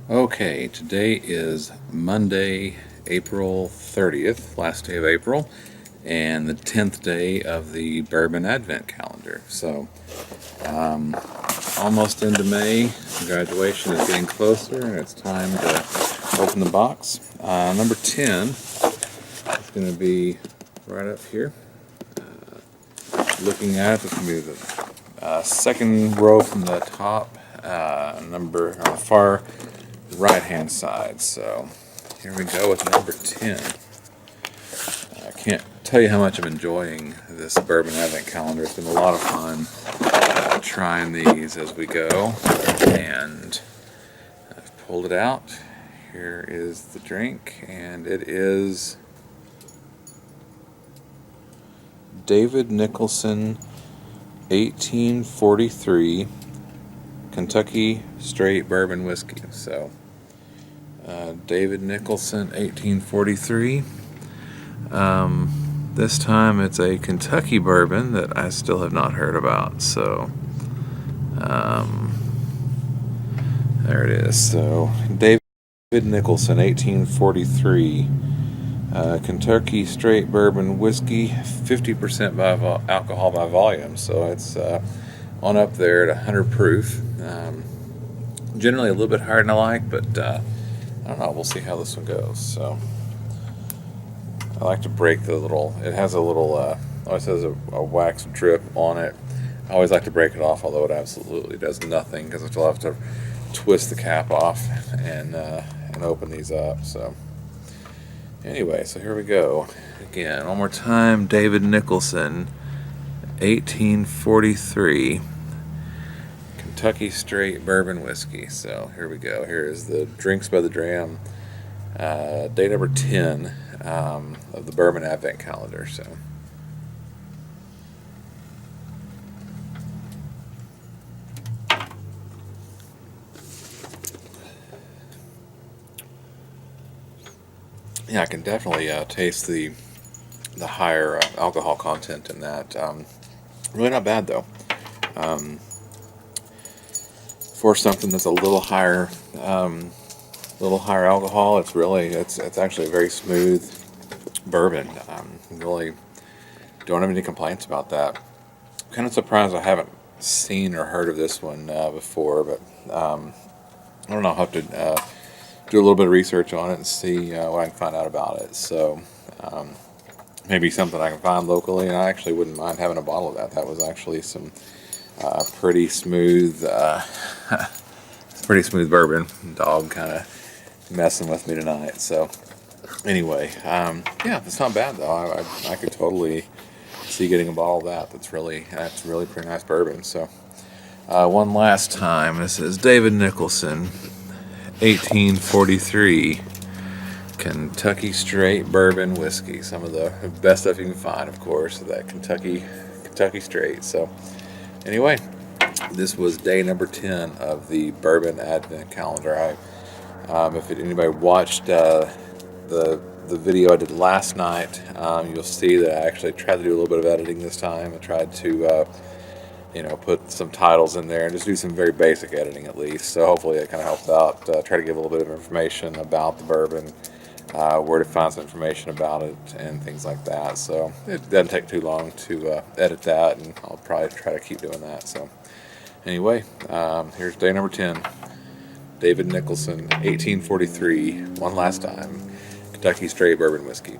Okay, today is Monday, April 30th, last day of April, and the 10th day of the Bourbon Advent Calendar. So, almost into May. Graduation is getting closer, and it's time to open the box. Number 10 is going to be right up here. Looking at it, it's going to be the second row from the top, number on the far right-hand side. So here we go with number 10. I can't tell you how much I'm enjoying this Bourbon Advent Calendar. It's been a lot of fun trying these as we go, and I've pulled it out. Here is the drink, and it is David Nicholson 1843 Kentucky Straight Bourbon Whiskey. So David Nicholson 1843. This time it's a Kentucky bourbon that I still have not heard about. So there it is. So David Nicholson 1843 Kentucky Straight Bourbon Whiskey, 50% by alcohol by volume. So it's on up there at 100 proof. Generally a little bit higher than I like, but I don't know. We'll see how this one goes. So I like to break the little. It has a little. Always has a wax drip on it. I always like to break it off, although it absolutely does nothing because I still have to twist the cap off and open these up. So anyway, so here we go. Again, one more time. David Nicholson, 1843. Kentucky Straight Bourbon Whiskey. So here we go. Here is the Drinks by the Dram, day number 10 of the Bourbon Advent Calendar. So yeah, I can definitely taste the higher alcohol content in that. Really not bad though. For something that's a little higher alcohol, it's actually a very smooth bourbon. Really don't have any complaints about that. I'm kind of surprised I haven't seen or heard of this one before, but I don't know. I'll have to do a little bit of research on it and see what I can find out about it. So maybe something I can find locally, and I actually wouldn't mind having a bottle of that. That was actually some pretty smooth bourbon. Dog kind of messing with me tonight. So anyway, yeah, that's not bad though. I could totally see getting a bottle of that. That's really pretty nice bourbon. So one last time, this is David Nicholson, 1843 Kentucky Straight Bourbon Whiskey. Some of the best stuff you can find, of course, that Kentucky Straight. So anyway, this was day number 10 of the Bourbon Advent Calendar. If anybody watched the video I did last night, you'll see that I actually tried to do a little bit of editing this time. I tried to put some titles in there and just do some very basic editing at least. So hopefully it kind of helped out. Try to give a little bit of information about the bourbon, where to find some information about it, and things like that. So it doesn't take too long to edit that, and I'll probably try to keep doing that. So anyway, here's day number 10. David Nicholson, 1843, one last time, Kentucky Straight Bourbon Whiskey.